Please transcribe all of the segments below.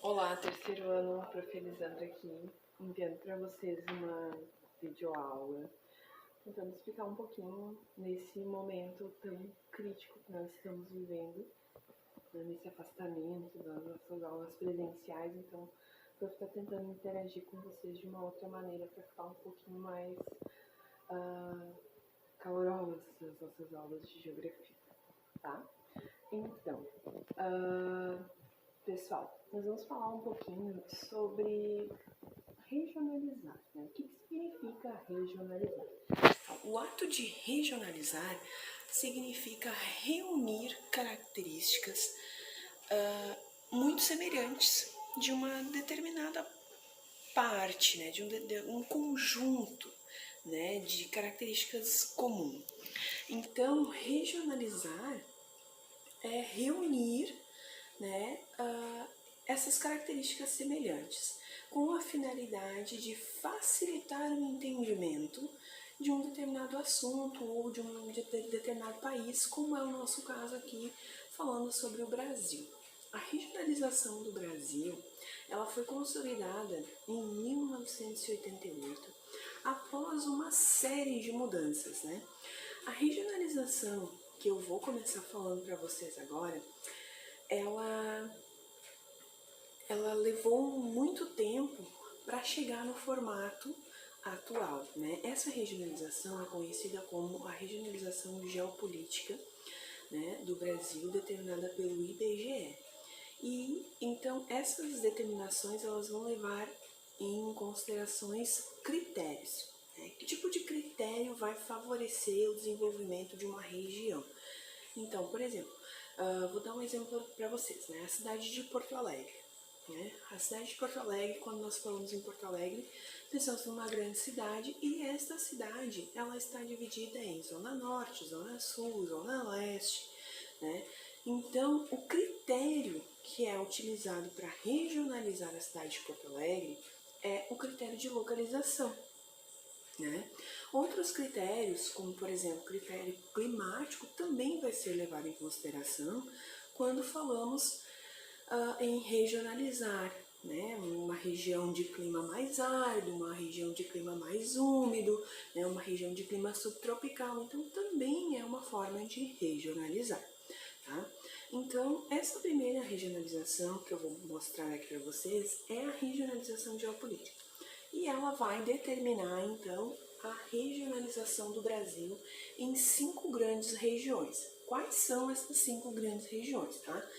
Olá, terceiro ano, Prof. Elisandra aqui, enviando para vocês uma videoaula, tentando explicar um pouquinho nesse momento tão crítico que nós estamos vivendo, né, nesse afastamento das nossas aulas presenciais. Então, o Prof. está tentando interagir com vocês de uma outra maneira para ficar um pouquinho mais calorosas as nossas aulas de geografia, tá? Então, pessoal, nós vamos falar um pouquinho sobre regionalizar, né? O que significa regionalizar? O ato de regionalizar significa reunir características muito semelhantes de uma determinada parte, né? De um conjunto, né? De características comuns. Então, regionalizar é reunir, né, essas características semelhantes, com a finalidade de facilitar o entendimento de um determinado assunto ou de um determinado país, como é o nosso caso aqui, falando sobre o Brasil. A regionalização do Brasil, ela foi consolidada em 1988, após uma série de mudanças, né? A regionalização que eu vou começar falando para vocês agora, ela levou muito tempo para chegar no formato atual, né? Essa regionalização é conhecida como a regionalização geopolítica, né, do Brasil, determinada pelo IBGE. E então essas determinações elas vão levar em considerações critérios. Né? Que tipo de critério vai favorecer o desenvolvimento de uma região? Então, por exemplo, vou dar um exemplo para vocês, né? A cidade de Porto Alegre. Né? A cidade de Porto Alegre, quando nós falamos em Porto Alegre, pensamos numa grande cidade, e esta cidade ela está dividida em Zona Norte, Zona Sul, Zona Leste. Né? Então, o critério que é utilizado para regionalizar a cidade de Porto Alegre é o critério de localização. Né? Outros critérios, como por exemplo o critério climático, também vai ser levado em consideração quando falamos em regionalizar, né? Uma região de clima mais árido, uma região de clima mais úmido, né? Uma região de clima subtropical. Então também é uma forma de regionalizar. Tá? Então, essa primeira regionalização que eu vou mostrar aqui para vocês é a regionalização geopolítica. E ela vai determinar, então, a regionalização do Brasil em 5 grandes regiões. Quais são essas 5 grandes regiões, tá?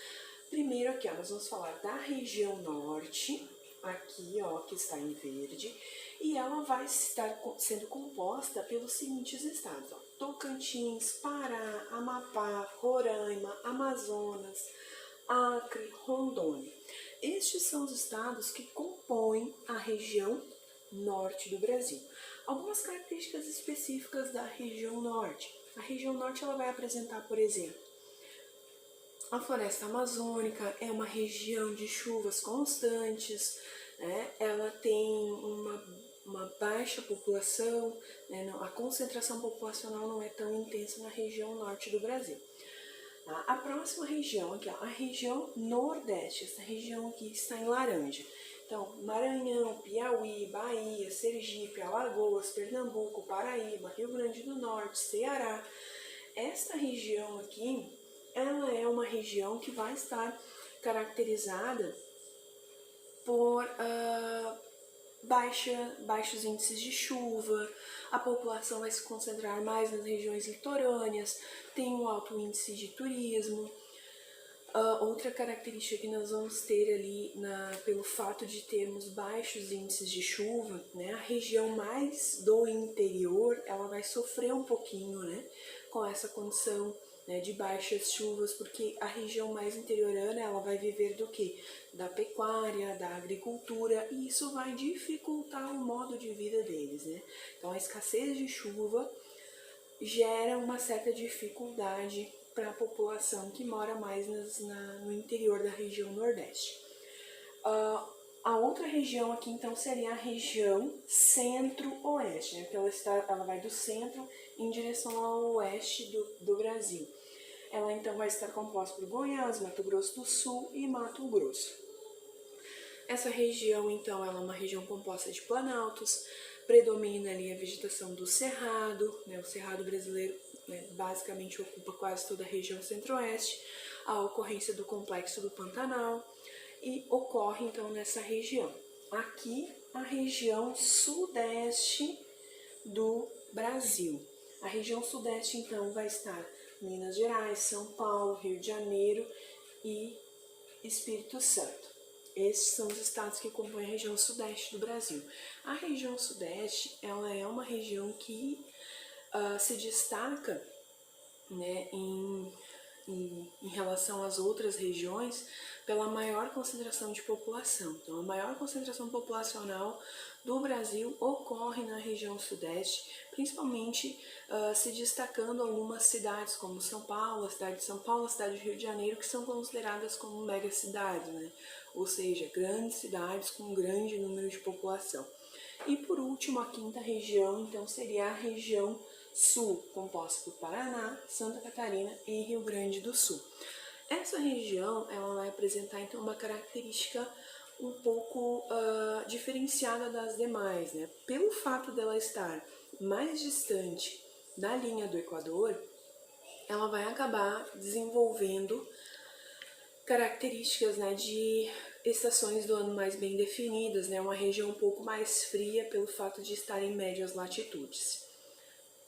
Primeiro aqui, ó, nós vamos falar da região norte, aqui, ó, que está em verde, e ela vai estar sendo composta pelos seguintes estados, ó: Tocantins, Pará, Amapá, Roraima, Amazonas, Acre, Rondônia. Estes são os estados que compõem a região norte do Brasil. Algumas características específicas da região norte. A região norte ela vai apresentar, por exemplo, a floresta amazônica, é uma região de chuvas constantes, né? Ela tem uma baixa população, né? A concentração populacional não é tão intensa na região norte do Brasil. Tá? A próxima região aqui, ó, a região nordeste, essa região aqui está em laranja. Então, Maranhão, Piauí, Bahia, Sergipe, Alagoas, Pernambuco, Paraíba, Rio Grande do Norte, Ceará. Esta região aqui, ela é uma região que vai estar caracterizada por baixos índices de chuva, a população vai se concentrar mais nas regiões litorâneas, tem um alto índice de turismo. Outra característica que nós vamos ter ali, pelo fato de termos baixos índices de chuva, né, a região mais do interior, ela vai sofrer um pouquinho, né, com essa condição, né, de baixas chuvas, porque a região mais interiorana, ela vai viver do quê? Da pecuária, da agricultura, e isso vai dificultar o modo de vida deles, né? Então, a escassez de chuva gera uma certa dificuldade para a população que mora mais no interior da região nordeste. A outra região aqui, então, seria a região centro-oeste, né? Então, ela vai do centro em direção ao oeste do Brasil. Ela, então, vai estar composta por Goiás, Mato Grosso do Sul e Mato Grosso. Essa região, então, ela é uma região composta de planaltos, predomina ali a vegetação do cerrado, né? O cerrado brasileiro, né, basicamente ocupa quase toda a região centro-oeste, a ocorrência do complexo do Pantanal, e ocorre então nessa região. Aqui, a região sudeste do Brasil. A região sudeste, então, vai estar Minas Gerais, São Paulo, Rio de Janeiro e Espírito Santo. Esses são os estados que compõem a região sudeste do Brasil. A região sudeste, ela é uma região que se destaca, né, em relação às outras regiões pela maior concentração de população. Então, a maior concentração populacional do Brasil ocorre na região sudeste, principalmente se destacando algumas cidades como São Paulo, a cidade de São Paulo, a cidade de Rio de Janeiro, que são consideradas como megacidades, né? Ou seja, grandes cidades com um grande número de população. E por último, a quinta região, então, seria a região sul, composta por Paraná, Santa Catarina e Rio Grande do Sul. Essa região, ela vai apresentar, então, uma característica um pouco diferenciada das demais, né? Pelo fato dela estar mais distante da linha do Equador, ela vai acabar desenvolvendo características, né, de estações do ano mais bem definidas, né, uma região um pouco mais fria pelo fato de estar em médias latitudes,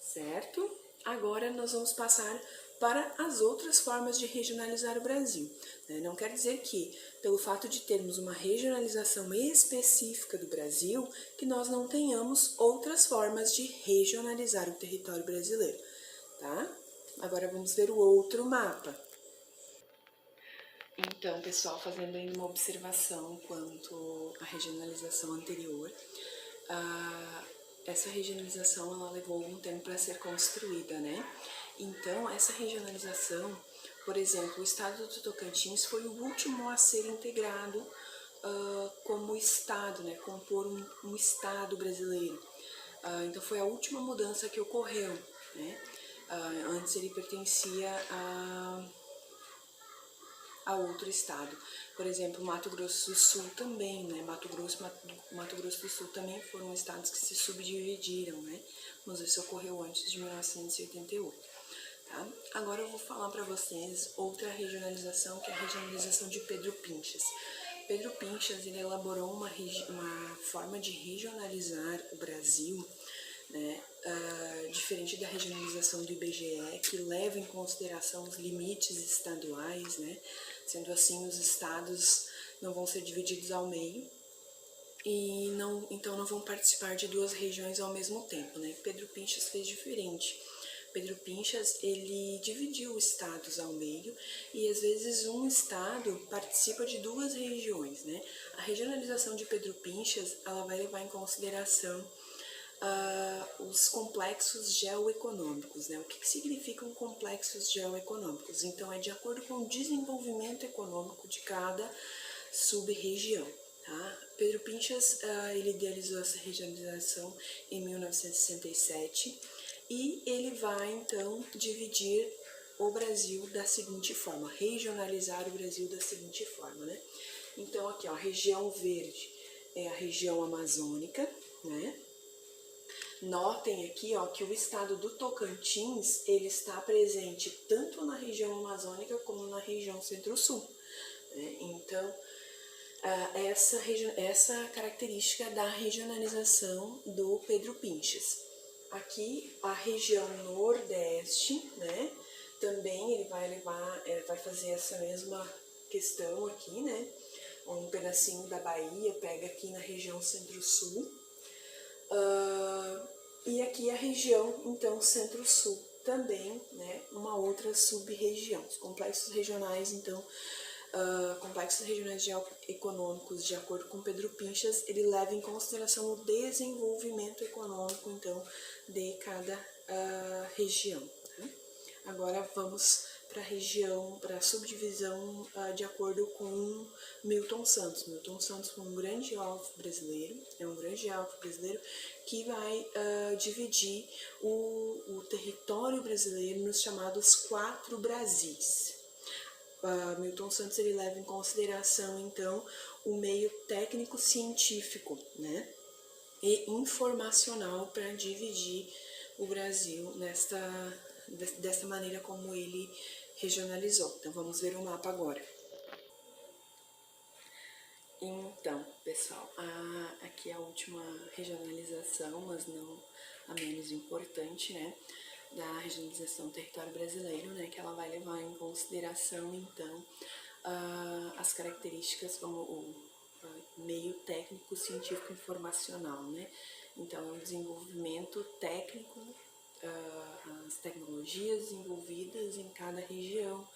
certo? Agora nós vamos passar para as outras formas de regionalizar o Brasil. Não quer dizer que, pelo fato de termos uma regionalização específica do Brasil, que nós não tenhamos outras formas de regionalizar o território brasileiro, tá? Agora vamos ver o outro mapa. Então, pessoal, fazendo aí uma observação quanto à regionalização anterior, essa regionalização ela levou algum tempo para ser construída, né? Então, essa regionalização, por exemplo, o estado do Tocantins foi o último a ser integrado como estado, né? Compor um estado brasileiro. Então, foi a última mudança que ocorreu, né? Antes ele pertencia a outro estado. Por exemplo, Mato Grosso do Sul também, né? Mato Grosso do Sul também foram estados que se subdividiram, né? Mas isso ocorreu antes de 1988. Tá? Agora eu vou falar para vocês outra regionalização, que é a regionalização de Pedro Pinchas. Pedro Pinchas ele elaborou uma forma de regionalizar o Brasil, né, diferente da regionalização do IBGE, que leva em consideração os limites estaduais, né, sendo assim os estados não vão ser divididos ao meio e então não vão participar de duas regiões ao mesmo tempo, né. Pedro Pinchas fez diferente. Pedro Pinchas, ele dividiu estados ao meio e às vezes um estado participa de duas regiões, né? A regionalização de Pedro Pinchas, ela vai levar em consideração os complexos geoeconômicos, né? O que significam complexos geoeconômicos? Então, é de acordo com o desenvolvimento econômico de cada sub-região. Tá? Pedro Pinchas, ele idealizou essa regionalização em 1967 e ele vai, então, dividir o Brasil da seguinte forma, regionalizar o Brasil da seguinte forma, né? Então, aqui, ó, a região verde é a região amazônica, né? Notem aqui, ó, que o estado do Tocantins, ele está presente tanto na região amazônica como na região centro-sul, né? Então, essa característica da regionalização do Pedro Pinchas. Aqui, a região nordeste, né, também ele vai fazer essa mesma questão aqui, né, um pedacinho da Bahia, pega aqui na região centro-sul, e aqui a região, então, centro-sul também, né, uma outra sub-região. Os complexos regionais, então, complexos regionais geoeconômicos, de acordo com Pedro Pinchas, ele leva em consideração o desenvolvimento econômico, então, de cada região. Tá? Agora vamos para a região, para a subdivisão de acordo com Milton Santos. Milton Santos foi um grande geógrafo brasileiro, que vai dividir o território brasileiro nos chamados 4 Brasis. Milton Santos ele leva em consideração, então, o meio técnico-científico, né, e informacional para dividir o Brasil dessa maneira como ele regionalizou. Então, vamos ver o mapa agora. Então, pessoal, aqui é a última regionalização, mas não a menos importante, né, da regionalização do território brasileiro, né, que ela vai levar em consideração, então, as características como o meio técnico, científico, informacional, né, então é o desenvolvimento técnico, as tecnologias envolvidas em cada região,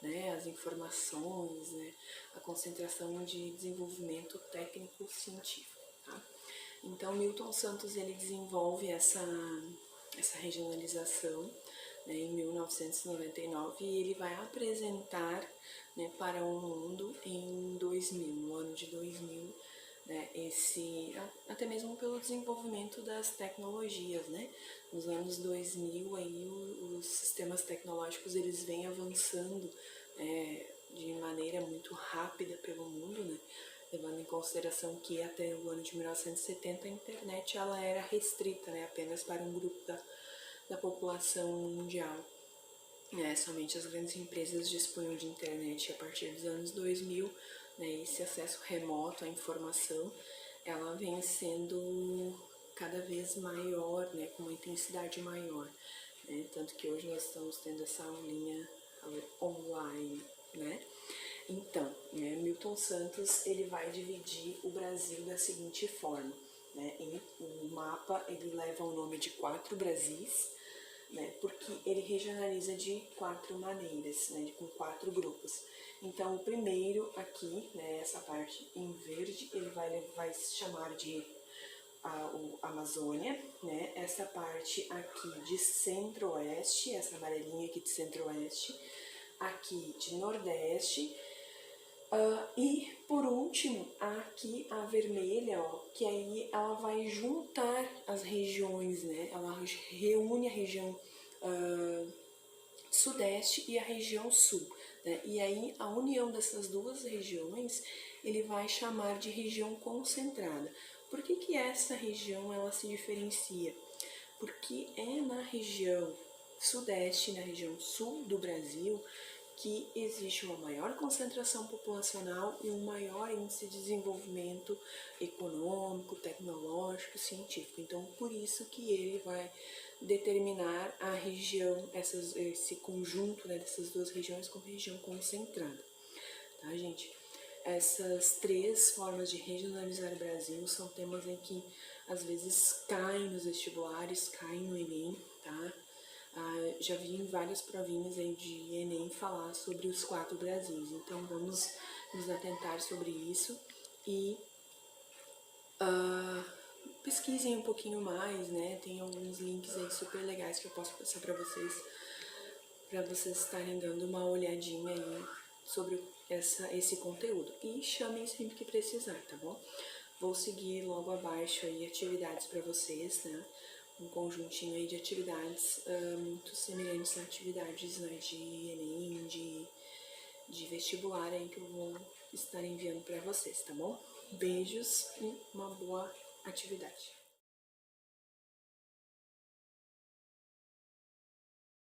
né, as informações, né, a concentração de desenvolvimento técnico-científico. Tá? Então, Milton Santos ele desenvolve essa regionalização, né, em 1999 e ele vai apresentar, né, para o mundo em 2000, no ano de 2000, né, até mesmo pelo desenvolvimento das tecnologias, né? Nos anos 2000 aí os sistemas tecnológicos eles vêm avançando de maneira muito rápida pelo mundo, né? Levando em consideração que até o ano de 1970 a internet ela era restrita, né, apenas para um grupo da população mundial. Somente as grandes empresas dispunham de internet a partir dos anos 2000, né, esse acesso remoto à informação, ela vem sendo cada vez maior, né, com uma intensidade maior, né, tanto que hoje nós estamos tendo essa aulinha online, né. Então, Milton Santos ele vai dividir o Brasil da seguinte forma, né, o mapa ele leva o nome de 4 Brasis, né, porque ele regionaliza de 4 maneiras, né, com 4 grupos. Então, o primeiro aqui, né, essa parte em verde, ele vai se chamar de Amazônia, né, essa parte aqui de centro-oeste, essa amarelinha aqui de centro-oeste, aqui de nordeste, e por último, aqui a vermelha, ó, que aí ela vai juntar as regiões, né? Ela reúne a região sudeste e a região sul, né? E aí a união dessas duas regiões ele vai chamar de região concentrada. Por que essa região ela se diferencia? Porque é na região sudeste, na região sul do Brasil, que existe uma maior concentração populacional e um maior índice de desenvolvimento econômico, tecnológico, científico. Então, por isso que ele vai determinar a região, esse conjunto, né, dessas duas regiões como região concentrada. Tá, gente? Essas 3 formas de regionalizar o Brasil são temas em que às vezes caem nos vestibulares, caem no Enem, tá? Já vi em várias provinhas aí de Enem falar sobre os 4 Brasis, então vamos nos atentar sobre isso e pesquisem um pouquinho mais, né? Tem alguns links aí super legais que eu posso passar para vocês estarem dando uma olhadinha aí sobre esse conteúdo. E chamem sempre que precisar, tá bom? Vou seguir logo abaixo aí atividades para vocês, né? Um conjuntinho aí de atividades muito semelhantes a atividades, né, de Enem, de vestibular aí que eu vou estar enviando para vocês, tá bom? Beijos e uma boa atividade.